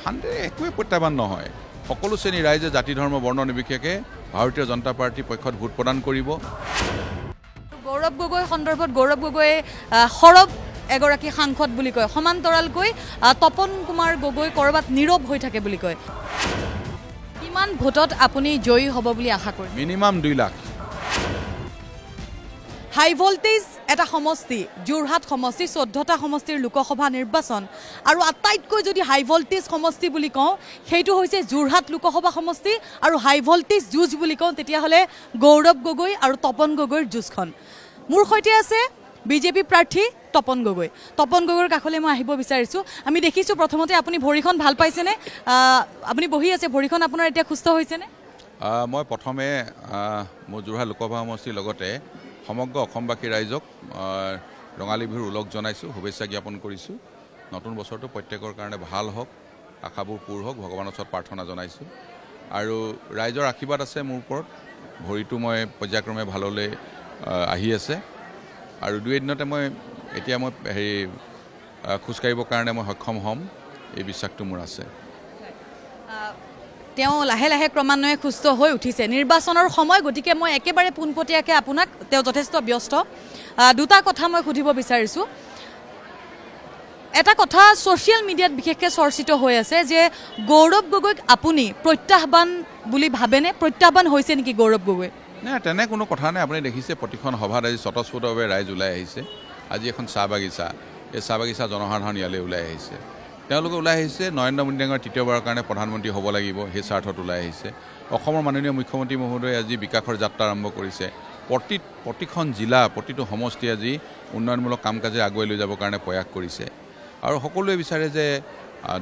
একোৱে প্ৰত্যাহ্বান নহয় সকলো শ্ৰেণীৰ ৰাইজে জাতি ধৰ্ম বৰ্ণ নিৰ্বিশেষে ভাৰতীয় জনতা পাৰ্টি পক্ষত ভোট প্ৰদান কৰিব গৌৰৱ গগৈ সন্দৰ্ভত গৌৰৱ গগৈ সৰব এগৰাকী সাংসদ বুলি কয় সমান্তৰালকৈ তপন কুমাৰ গগৈ কৰবাত নীৰৱ হৈ থাকে বুলি কয় কিমান ভোটত আপুনি জয়ী হ'ব বুলি আশা কৰে মিনিমাম 2 লাখ হাই ভোল্টেজ এটা সমষ্টি যোৰহাট সমষ্টি 14টা সমষ্টিৰ লোকসভা নিৰ্বাচন আৰু আটাইতকৈ যদি হাই ভোল্টেজ সমষ্টি বুলি কওঁ সেইটো হৈছে যোৰহাট লোকসভা সমষ্টি আৰু হাই ভোল্টেজ যুঁজ বুলি কওঁ তেতিয়াহ'লে গৌৰৱ গগৈ আৰু তপন গগৈৰ যুঁজখন মোৰ সৈতে আছে বিজেপি প্ৰাৰ্থী তপন গগৈৰ কাষলৈ মই আহিব বিচাৰিছোঁ আমি দেখিছোঁ প্ৰথমতে আপুনি ভৰিখন ভাল পাইছেনে আপুনি বহি আছে ভৰিখন আপোনাৰ এতিয়া সুস্থ হৈছেনে মই প্ৰথমে মোৰ যোৰহাট লোকসভা সমষ্টিৰ লগতে সমগ্ৰ অসমবাসী ৰাইজক ৰঙালী বিহুৰ উলগ জনাইছোঁ শুভেচ্ছা জ্ঞাপন কৰিছোঁ নতুন বছৰটো প্ৰত্যেকৰ কাৰণে ভাল হওক আশাবোৰ পূৰ হওক ভগৱানৰ ওচৰত প্ৰাৰ্থনা জনাইছোঁ আৰু ৰাইজৰ আশীৰ্বাদ আছে মোৰ ওপৰত ভৰিটো মই পৰ্যায়ক্ৰমে ভাললৈ আহি আছে আৰু 2 দিনতে মই খোজকাঢ়িবৰ কাৰণে মই সক্ষম হ'ম এই বিশ্বাসটো মোৰ আছে তেওঁ লাহে লাহে ক্ৰমান্বয়ে সুস্থ হৈ উঠিছে নিৰ্বাচনৰ সময় গতিকে মই একেবাৰে পোনপটীয়াকৈ আপোনাক তেওঁ যথেষ্ট ব্যস্ত দুটা কথা মই সুধিব বিচাৰিছোঁ এটা কথা ছ'চিয়েল মিডিয়াত বিশেষকৈ চৰ্চিত হৈ আছে যে গৌৰৱ গগৈক আপুনি প্ৰত্যাহ্বান বুলি ভাবেনে প্ৰত্যাহ্বান হৈছে নেকি গৌৰৱ গগৈ নাই তেনে কোনো কথা নাই আপুনি দেখিছে প্ৰতিখন সভাত আজি স্বতঃস্ফূৰ্তভাৱে ৰাইজ ওলাই আহিছে আজি এখন চাহ বাগিচা এই চাহ বাগিচা জনসাধাৰণ ইয়ালৈ ওলাই আহিছে তেওঁলোকে ওলাই আহিছে নৰেন্দ্ৰ মোদী ডাঙৰ তৃতীয়বাৰৰ কাৰণে প্ৰধানমন্ত্ৰী হ'ব লাগিব সেই স্বাৰ্থত ওলাই আহিছে অসমৰ মাননীয় মুখ্যমন্ত্ৰী মহোদয়ে আজি বিকাশৰ যাত্ৰা আৰম্ভ কৰিছে প্ৰতিখন জিলা প্ৰতিটো সমষ্টি আজি উন্নয়নমূলক কাম কাজে আগুৱাই লৈ যাবৰ কাৰণে প্ৰয়াস কৰিছে আৰু সকলোৱে বিচাৰে যে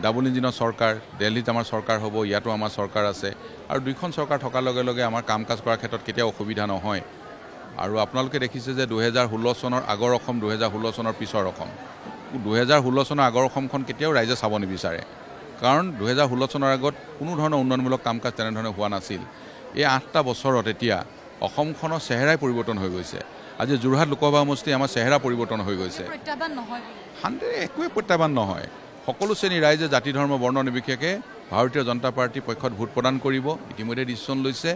ডাবল ইঞ্জিনৰ চৰকাৰ দিল্লীত আমাৰ চৰকাৰ হ'ব ইয়াতো আমাৰ চৰকাৰ আছে আৰু দুইখন চৰকাৰ থকাৰ লগে লগে আমাৰ কাম কাজ কৰাৰ ক্ষেত্ৰত কেতিয়াও অসুবিধা নহয় আৰু আপোনালোকে দেখিছে যে 2016 চনৰ আগৰ অসম 2016 চনৰ পিছৰ অসম 2016 চনৰ আগৰ অসমখন কেতিয়াও ৰাইজে চাব নিবিচাৰে কাৰণ 2016 চনৰ আগত কোনো ধৰণৰ উন্নয়নমূলক কাম কাজ তেনেধৰণে হোৱা নাছিল এই 8টা বছৰত এতিয়া অসমখনৰ চেহেৰাই পৰিৱৰ্তন হৈ গৈছে আজি যোৰহাট লোকসভা সমষ্টি আমাৰ চেহেৰা পৰিৱৰ্তন হৈ গৈছে প্ৰত্যাহ্বান নহয় একোৱে প্ৰত্যাহ্বান নহয় সকলো শ্ৰেণীৰ ৰাইজে জাতি ধৰ্ম বৰ্ণ নিৰ্বিশেষে ভাৰতীয় জনতা পাৰ্টি পক্ষত ভোট প্ৰদান কৰিব ইতিমধ্যে ডিচিশ্যন লৈছে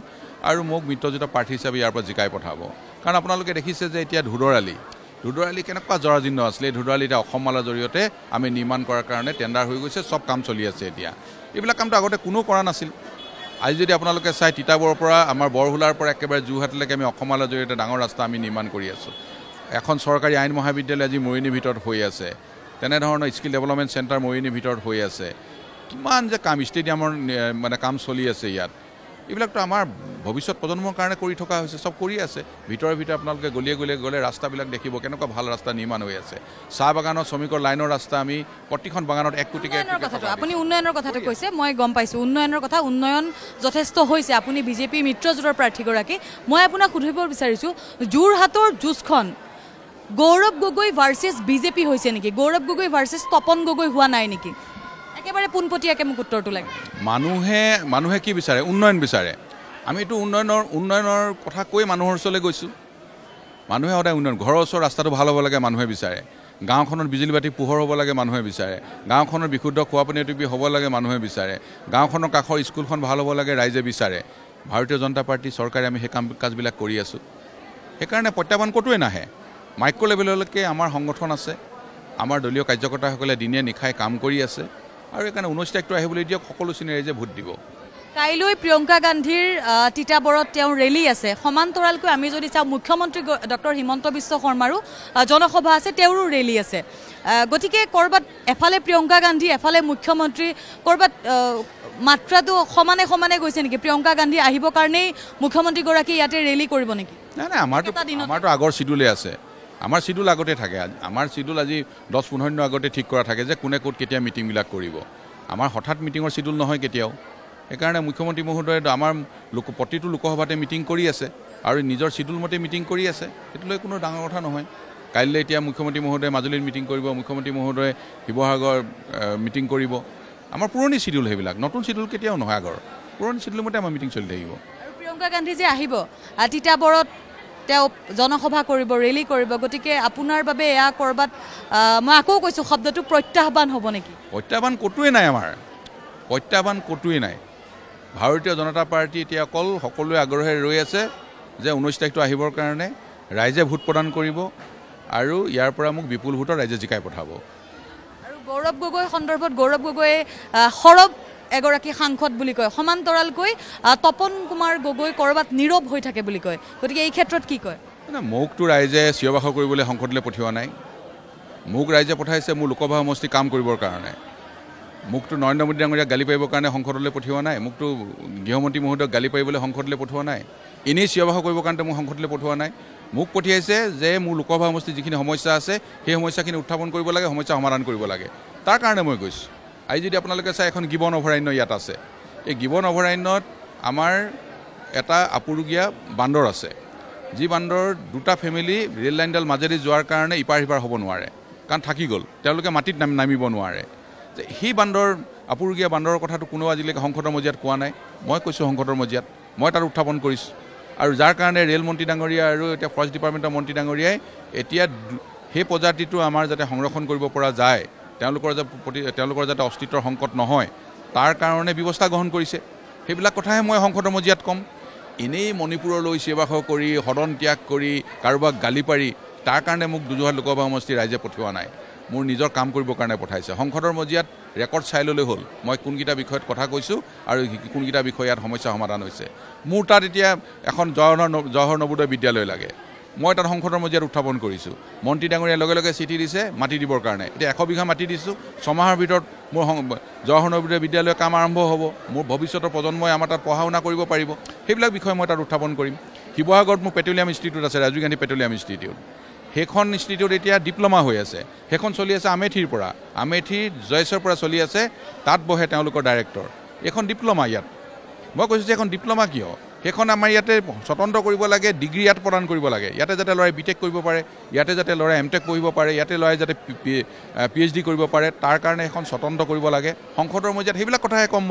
আৰু মোক মিত্ৰজোঁট প্ৰাৰ্থী হিচাপে ইয়াৰ পৰা জিকাই পঠাব কাৰণ আপোনালোকে দেখিছে যে এতিয়া ধুদৰালি কেনেকুৱা জৰাজীৰ্ণ আছিলে এই ধুদৰালি এতিয়া অসমমালাৰ জৰিয়তে আমি নিৰ্মাণ কৰাৰ কাৰণে টেণ্ডাৰ হৈ গৈছে চব কাম চলি আছে এতিয়া এইবিলাক কামটো আগতে কোনো কৰা নাছিল আজি যদি আপোনালোকে চাই তিতাবৰৰ পৰা আমাৰ বৰহোলাৰ পৰা একেবাৰে যোৰহাটলৈকে আমি অসমমালাৰ জৰিয়তে ডাঙৰ ৰাস্তা আমি নিৰ্মাণ কৰি আছোঁ এখন চৰকাৰী আইন মহাবিদ্যালয় আজি মৰিয়নিৰ ভিতৰত হৈ আছে তেনেধৰণৰ স্কিল ডেভেলপমেণ্ট চেণ্টাৰ মৰিয়নিৰ ভিতৰত হৈ আছে কিমান যে কাম ষ্টেডিয়ামৰ মানে কাম চলি আছে ইয়াত এইবিলাকতো আমাৰ ভৱিষ্যত প্ৰজন্মৰ কাৰণে কৰি থকা হৈছে চব কৰি আছে ভিতৰে আপোনালোকে গলিয়ে গ'লে ৰাস্তাবিলাক দেখিব কেনেকুৱা ভাল ৰাস্তা নিৰ্মাণ হৈ আছে চাহ বাগানৰ শ্ৰমিকৰ লাইনৰ ৰাস্তা আমি প্ৰতিখন বাগানত 1 কোটিকে আপুনি উন্নয়নৰ কথাটো কৈছে মই গম পাইছোঁ উন্নয়ন যথেষ্ট হৈছে আপুনি বিজেপি মিত্ৰজোঁটৰ প্ৰাৰ্থীগৰাকী মই আপোনাক সুধিব বিচাৰিছোঁ যোৰহাটৰ যুঁজখন গৌৰৱ গগৈ ভাৰ্চেছ বিজেপি হৈছে নেকি গৌৰৱ গগৈ ভাৰ্চেছ তপন গগৈ হোৱা নাই নেকি একেবাৰে পোনপটীয়াকৈ মোক উত্তৰটো লাগে মানুহে কি বিচাৰে উন্নয়ন বিচাৰে আমি এইটো উন্নয়নৰ কথা কৈ মানুহৰ ওচৰলৈ গৈছোঁ মানুহে সদায় উন্নয়ন ঘৰৰ ওচৰৰ ৰাস্তাটো ভাল হ'ব লাগে মানুহে বিচাৰে গাঁওখনত বিজুলী বাতি পোহৰ হ'ব লাগে মানুহে বিচাৰে গাঁওখনৰ বিশুদ্ধ খোৱা পানী হ'ব লাগে মানুহে বিচাৰে গাঁওখনৰ কাষৰ স্কুলখন ভাল হ'ব লাগে ৰাইজে বিচাৰে ভাৰতীয় জনতা পাৰ্টি চৰকাৰে আমি সেই কাম কাজবিলাক কৰি আছোঁ সেইকাৰণে প্ৰত্যাহ্বান ক'তোৱে নাহে মাইক্ৰ' লেভেললৈকে আমাৰ সংগঠন আছে আমাৰ দলীয় কাৰ্যকৰ্তাসকলে দিনে নিশাই কাম কৰি আছে আৰু সেইকাৰণে 19 তাৰিখটো আহিবলৈ দিয়ক সকলো শ্ৰেণীৰ ৰাইজে ভোট দিব কাইলৈ প্ৰিয়ংকা গান্ধীৰ তিতাবৰত তেওঁৰ ৰেলী আছে সমান্তৰালকৈ আমি যদি চাওঁ মুখ্যমন্ত্ৰী ডক্টৰ হিমন্ত বিশ্ব শৰ্মাৰো জনসভা আছে তেওঁৰো ৰেলী আছে গতিকে ক'ৰবাত এফালে প্ৰিয়ংকা গান্ধী এফালে মুখ্যমন্ত্ৰী ক'ৰবাত মাত্ৰাটো সমানে গৈছে নেকি প্ৰিয়ংকা গান্ধী আহিবৰ কাৰণেই মুখ্যমন্ত্ৰীগৰাকী ইয়াতে ৰেলী কৰিব নেকি নাই আমাৰতো আগৰ চিডুলে আছে আমাৰ চিডুল আগতে থাকে আমাৰ চিডুল আজি 10-15 দিনৰ আগতে ঠিক কৰা থাকে যে কোনে ক'ত কেতিয়া মিটিংবিলাক কৰিব আমাৰ হঠাৎ মিটিঙৰ চিডুল নহয় কেতিয়াও সেইকাৰণে মুখ্যমন্ত্ৰী মহোদয়ে আমাৰ প্ৰতিটো লোকসভাতে মিটিং কৰি আছে আৰু নিজৰ চিডুল মতে মিটিং কৰি আছে সেইটো লৈ কোনো ডাঙৰ কথা নহয় কাইলৈ এতিয়া মুখ্যমন্ত্ৰী মহোদয়ে মাজুলীত মিটিং কৰিব মুখ্যমন্ত্ৰী মহোদয়ে শিৱসাগৰ মিটিং কৰিব আমাৰ পুৰণি চিডুল সেইবিলাক নতুন চিডুল কেতিয়াও নহয় আগৰ পুৰণি চিডুল মতে আমাৰ মিটিং চলি থাকিব আৰু প্ৰিয়ংকা গান্ধী যে আহিব তিতাবৰত তেওঁ জনসভা কৰিব ৰেলী কৰিব গতিকে আপোনাৰ বাবে এয়া ক'ৰবাত মই আকৌ কৈছোঁ শব্দটো প্ৰত্যাহ্বান হ'ব নেকি প্ৰত্যাহ্বান ক'তোৱে নাই আমাৰ প্ৰত্যাহ্বান ক'তোৱেই নাই ভাৰতীয় জনতা পাৰ্টি এতিয়া অকল সকলোৱে আগ্ৰহেৰে ৰৈ আছে যে 19 তাৰিখটো আহিবৰ কাৰণে ৰাইজে ভোট প্ৰদান কৰিব আৰু ইয়াৰ পৰা মোক বিপুল ভোটৰ ৰাইজে জিকাই পঠাব আৰু গৌৰৱ গগৈ সন্দৰ্ভত গৌৰৱ গগৈয়ে সৰব এগৰাকী সাংসদ বুলি কয় সমান্তৰালকৈ তপন কুমাৰ গগৈ কৰবাত নীৰৱ হৈ থাকে বুলি কয় গতিকে এই ক্ষেত্ৰত কি কয় মোকতো ৰাইজে চিঞৰ বাখৰ কৰিবলৈ সংসদলৈ পঠিওৱা নাই মোক ৰাইজে পঠাইছে মোৰ লোকসভা সমষ্টি কাম কৰিবৰ কাৰণে মোকতো নৰেন্দ্ৰ মোদী ডাঙৰীয়াক গালি পাৰিবৰ কাৰণে সংসদলৈ পঠিওৱা নাই মোকতো গৃহমন্ত্ৰী মহোদয়ক গালি পাৰিবলৈ সংসদলৈ পঠিওৱা নাই এনেই চিঞৰ বাখৰ কৰিবৰ কাৰণে মোক সংসদলৈ পঠিওৱা নাই মোক পঠিয়াইছে যে মোৰ লোকসভা সমষ্টিত যিখিনি সমস্যা আছে সেই সমস্যাখিনি উত্থাপন কৰিব লাগে সমস্যা সমাধান কৰিব লাগে তাৰ কাৰণে মই গৈছোঁ আজি যদি আপোনালোকে চাই এখন গিবন অভয়াৰণ্য ইয়াত আছে এই গিবন অভয়াৰণ্যত আমাৰ এটা আপুৰুগীয়া বান্দৰ আছে যি বান্দৰ দুটা ফেমিলি ৰেল লাইনডাল মাজেদি যোৱাৰ কাৰণে ইপাৰ সিপাৰ হ'ব নোৱাৰে কাৰণ থাকি গ'ল তেওঁলোকে মাটিত নামিব নোৱাৰে সেই বান্দৰ আপুৰুগীয়া বান্দৰৰ কথাটো কোনো আজিলৈকে সংসদৰ মজিয়াত কোৱা নাই মই কৈছোঁ সংসদৰ মজিয়াত মই তাত উত্থাপন কৰিছোঁ আৰু যাৰ কাৰণে ৰেল মন্ত্ৰী ডাঙৰীয়া আৰু এতিয়া ফৰেষ্ট ডিপাৰ্টমেণ্টৰ মন্ত্ৰী ডাঙৰীয়াই এতিয়া সেই প্ৰজাতিটো আমাৰ যাতে সংৰক্ষণ কৰিব পৰা যায় তেওঁলোকৰ যাতে অস্তিত্বৰ সংকট নহয় তাৰ কাৰণে ব্যৱস্থা গ্ৰহণ কৰিছে সেইবিলাক কথাহে মই সংসদৰ মজিয়াত ক'ম এনেই মণিপুৰলৈ চিঞৰ-বাখৰ কৰি সদন ত্যাগ কৰি কাৰোবাক গালি পাৰি তাৰ কাৰণে মোক যোৰহাট লোকসভা সমষ্টি ৰাইজে পঠিওৱা নাই মোৰ নিজৰ কাম কৰিবৰ কাৰণে পঠাইছে সংসদৰ মজিয়াত ৰেকৰ্ড চাই ল'লে হ'ল মই কোনকেইটা বিষয়ত কথা কৈছোঁ আৰু কোনকেইটা বিষয় ইয়াত সমস্যা সমাধান হৈছে মোৰ তাত এতিয়া এখন জৱাহৰ নৱোদয় বিদ্যালয় লাগে মই তাত সংসদৰ মজিয়াত উত্থাপন কৰিছোঁ মন্ত্ৰী ডাঙৰীয়াৰ লগে লগে চিঠি দিছে মাটি দিবৰ কাৰণে এতিয়া 100 বিঘা মাটি দিছোঁ 6 মাহৰ ভিতৰত মোৰ জৱাহৰ নৱোদয় বিদ্যালয়ৰ কাম আৰম্ভ হ'ব মোৰ ভৱিষ্যতৰ প্ৰজন্মই আমাৰ তাত পঢ়া শুনা কৰিব পাৰিব সেইবিলাক বিষয় মই তাত উত্থাপন কৰিম শিৱসাগৰত মোৰ পেট্ৰলিয়াম ইনষ্টিটিউট আছে ৰাজীৱ গান্ধী পেট্ৰলিয়াম ইনষ্টিটিউট সেইখন ইনষ্টিটিউট এতিয়া ডিপ্ল'মা হৈ আছে সেইখন চলি আছে আমেথিৰ জয়েছৰ পৰা চলি আছে তাত বহে তেওঁলোকৰ ডাইৰেক্টৰ এইখন ডিপ্ল'মা ইয়াত মই কৈছোঁ যে এখন ডিপ্ল'মা কিয় সেইখন আমাৰ ইয়াতে স্বতন্ত্ৰ কৰিব লাগে ডিগ্ৰী ইয়াত প্ৰদান কৰিব লাগে ইয়াতে যাতে ল'ৰাই বিটেক কৰিব পাৰে ইয়াতে যাতে ল'ৰাই এমটেক পঢ়িব পাৰে ইয়াতে ল'ৰাই যাতে PhD কৰিব পাৰে তাৰ কাৰণে এখন স্বতন্ত্ৰ কৰিব লাগে সংসদৰ মজিয়াত সেইবিলাক কথাহে ক'ম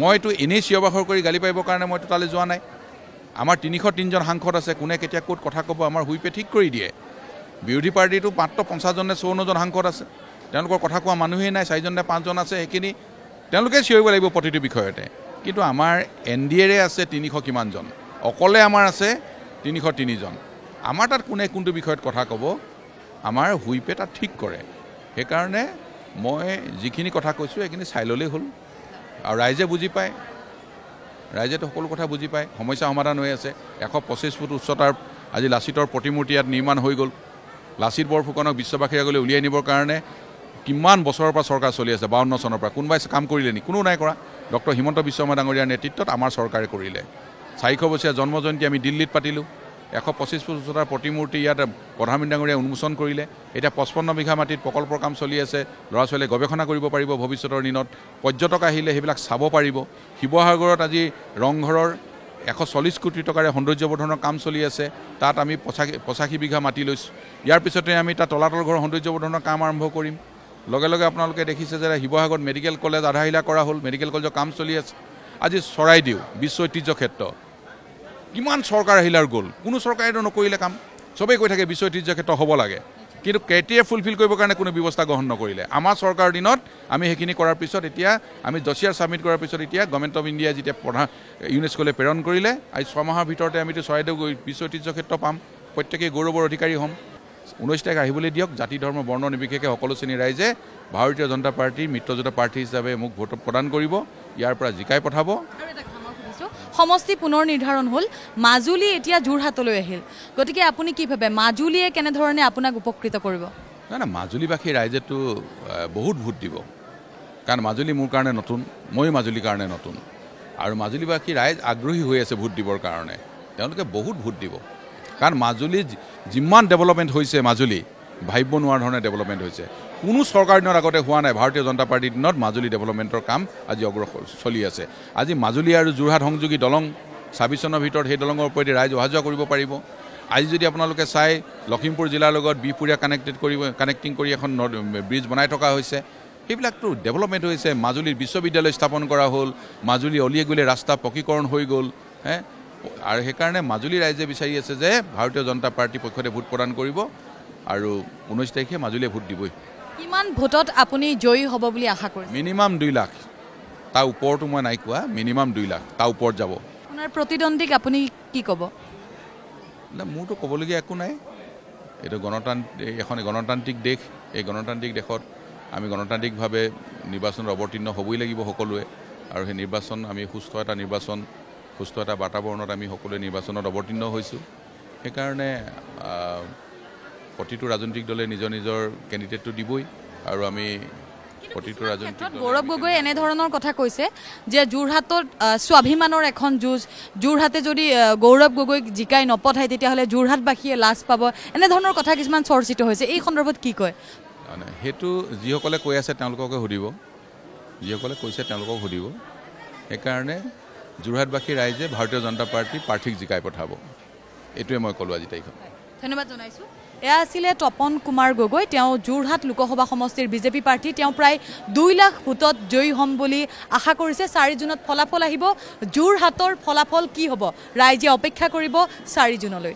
মইতো এনেই চিঞৰ-বাখৰ কৰি গালি পাৰিবৰ কাৰণে মইতো তালৈ যোৱা নাই আমাৰ 303জন সাংসদ আছে কোনে কেতিয়া ক'ত কথা ক'ব আমাৰ হুইপে ঠিক কৰি দিয়ে বিৰোধী পাৰ্টিটো মাত্ৰ 50 জন নে 54 জন সাংসদ আছে তেওঁলোকৰ কথা কোৱা মানুহেই নাই 4জন নে 5জন আছে সেইখিনি তেওঁলোকে চিঞৰিব লাগিব প্ৰতিটো বিষয়তে কিন্তু আমাৰ NDA আছে 300 কিমানজন অকলে আমাৰ আছে 303জন আমাৰ তাত কোনে কোনটো বিষয়ত কথা ক'ব আমাৰ হুইপে তাত ঠিক কৰে সেইকাৰণে মই যিখিনি কথা কৈছোঁ সেইখিনি চাই ল'লেই হ'ল আৰু ৰাইজে বুজি পায় ৰাইজেতো সকলো কথা বুজি পায় সমস্যা সমাধান হৈ আছে 125 ফুট উচ্চতাৰ আজি লাচিতৰ প্ৰতিমূৰ্তি ইয়াত নিৰ্মাণ হৈ গ'ল লাচিত বৰফুকনক বিশ্ববাসীৰ আগলৈ উলিয়াই নিবৰ কাৰণে কিমান বছৰৰ পৰা চৰকাৰ চলি আছে 52 চনৰ পৰা কোনোবাই কাম কৰিলে নি কোনো নাই কৰা ডক্টৰ হিমন্ত বিশ্ব শৰ্মা ডাঙৰীয়াৰ নেতৃত্বত আমাৰ চৰকাৰে কৰিলে 400 বছৰীয়া জন্ম জয়ন্তী আমি দিল্লীত পাতিলোঁ 125 ফুট উচ্চতাৰ প্ৰতিমূৰ্তি ইয়াত প্ৰধানমন্ত্ৰী ডাঙৰীয়াই উন্মোচন কৰিলে এতিয়া 55 বিঘা মাটিত প্ৰকল্পৰ কাম চলি আছে ল'ৰা ছোৱালীয়ে গৱেষণা কৰিব পাৰিব ভৱিষ্যতৰ দিনত পৰ্যটক আহিলে সেইবিলাক চাব পাৰিব শিৱসাগৰত আজি ৰংঘৰৰ 140 কোটি টকাৰে সৌন্দৰ্যবৰ্ধনৰ কাম চলি আছে তাত আমি 85 বিঘা মাটি লৈছোঁ ইয়াৰ পিছতে আমি তাত তলাতল ঘৰৰ সৌন্দৰ্যবৰ্ধনৰ কাম আৰম্ভ কৰিম লগে লগে আপোনালোকে দেখিছে যে শিৱসাগৰত মেডিকেল কলেজ আধাৰশিলা কৰা হ'ল মেডিকেল কলেজৰ কাম চলি আছে আজি চৰাইদেউ বিশ্ব ঐতিহ্য ক্ষেত্ৰ কিমান চৰকাৰ আহিলাৰ গ'ল কোনো চৰকাৰেতো নকৰিলে কাম চবেই কৈ থাকে বিশ্ব ঐতিহ্য ক্ষেত্ৰ হ'ব লাগে কিন্তু ক্ৰাইটেৰিয়া ফুলফিল কৰিবৰ কাৰণে কোনো ব্যৱস্থা গ্ৰহণ নকৰিলে আমাৰ চৰকাৰৰ দিনত আমি সেইখিনি কৰাৰ পিছত এতিয়া আমি ডছিয়াৰ ছাবমিট কৰাৰ পিছত এতিয়া গভৰ্ণমেণ্ট অফ ইণ্ডিয়া যেতিয়া ইউনেস্কোলৈ প্ৰেৰণ কৰিলে আজি 6 মাহৰ ভিতৰতে আমিতো চৰাইদেউ বিশ্ব ঐতিহ্য ক্ষেত্ৰ পাম প্ৰত্যেকেই গৌৰৱৰ অধিকাৰী হ'ম 19 তাৰিখ আহিবলৈ দিয়ক জাতি ধৰ্ম বৰ্ণ নিৰ্বিশেষে সকলো শ্ৰেণীৰ ৰাইজে ভাৰতীয় জনতা পাৰ্টীৰ মিত্ৰজোঁট প্ৰাৰ্থী হিচাপে মোক ভোট প্ৰদান কৰিব ইয়াৰ পৰা জিকাই পঠাব সমষ্টি পুনৰ নিৰ্ধাৰণ হ'ল মাজুলী এতিয়া যোৰহাটলৈ আহিল গতিকে আপুনি কি ভাবে মাজুলীয়ে কেনেধৰণে আপোনাক উপকৃত কৰিব না মাজুলীবাসী ৰাইজেতো বহুত ভোট দিব কাৰণ মাজুলী মোৰ কাৰণে নতুন মই মাজুলীৰ কাৰণে নতুন আৰু মাজুলীবাসী ৰাইজ আগ্ৰহী হৈ আছে ভোট দিবৰ কাৰণে তেওঁলোকে বহুত ভোট দিব কাৰণ মাজুলী যিমান ডেভেলপমেণ্ট হৈছে মাজুলী ভাবিব নোৱাৰা ধৰণে ডেভেলপমেণ্ট হৈছে কোনো চৰকাৰ দিনৰ আগতে হোৱা নাই ভাৰতীয় জনতা পাৰ্টিৰ দিনত মাজুলী ডেভেলপমেণ্টৰ কাম আজি অগ্ৰসৰ চলি আছে আজি মাজুলী আৰু যোৰহাট সংযোগী দলং 26 চনৰ ভিতৰত সেই দলঙৰ ওপৰেদি ৰাইজ অহা যোৱা কৰিব পাৰিব আজি যদি আপোনালোকে চাই লখিমপুৰ জিলাৰ লগত বিহপুৰীয়া কানেক্টিং কৰি এখন ব্ৰিজ বনাই থকা হৈছে সেইবিলাকতো ডেভেলপমেণ্ট হৈছে মাজুলীৰ বিশ্ববিদ্যালয় স্থাপন কৰা হ'ল মাজুলী অলিয়ে গলিয়ে ৰাস্তা পকীকৰণ হৈ গ'ল আৰু সেইকাৰণে মাজুলী ৰাইজে বিচাৰি আছে যে ভাৰতীয় জনতা পাৰ্টি পক্ষতে ভোট প্ৰদান কৰিব আৰু 19 তাৰিখে মাজুলীয়ে ভোট দিবই কিমান ভোটত আপুনি জয়ী হ'ব বুলি আশা কৰিছে মিনিমাম 2 লাখ তাৰ ওপৰতো মই নাই কোৱা মিনিমাম 2 লাখ তাৰ ওপৰত যাব আপোনাৰ প্ৰতিদ্বন্দ্বীক আপুনি কি ক'ব না মোৰতো ক'বলগীয়া একো নাই এইটো এখন গণতান্ত্ৰিক দেশ এই গণতান্ত্ৰিক দেশত আমি গণতান্ত্ৰিকভাৱে নিৰ্বাচনত অৱতীৰ্ণ হ'বই লাগিব সকলোৱে আৰু সেই নিৰ্বাচন আমি সুস্থ এটা বাতাবৰণত আমি সকলোৱে নিৰ্বাচনত অৱতীৰ্ণ হৈছোঁ সেইকাৰণে প্ৰতিটো ৰাজনৈতিক দলে নিজৰ কেণ্ডিডেটটো দিবই আৰু আমি প্ৰতিটো ৰাজনৈতিক গৌৰৱ গগৈ এনেধৰণৰ কথা কৈছে যে যোৰহাটত স্বাভিমানৰ এখন যুঁজ যোৰহাটে যদি গৌৰৱ গগৈক জিকাই নপঠায় তেতিয়াহ'লে যোৰহাটবাসীয়ে লাজ পাব এনেধৰণৰ কথা কিছুমান চৰ্চিত হৈছে এই সন্দৰ্ভত কি কয় সেইটো যিসকলে কৈ আছে তেওঁলোককে সুধিব যিসকলে কৈছে তেওঁলোকক সুধিব সেইকাৰণে যোৰহাটবাসী ৰাইজে ভাৰতীয় জনতা পাৰ্টীৰ প্ৰাৰ্থীক জিকাই পঠাব এইটোৱে মই ক'লোঁ আজি তাৰিখত ধন্যবাদ জনাইছোঁ এয়া আছিলে তপন কুমাৰ গগৈ তেওঁ যোৰহাট লোকসভা সমষ্টিৰ বিজেপি প্ৰাৰ্থী তেওঁ প্ৰায় 2 লাখ ভোটত জয়ী হ'ম বুলি আশা কৰিছে 4 জুনত ফলাফল আহিব যোৰহাটৰ ফলাফল কি হ'ব ৰাইজে অপেক্ষা কৰিব 4 জুনলৈ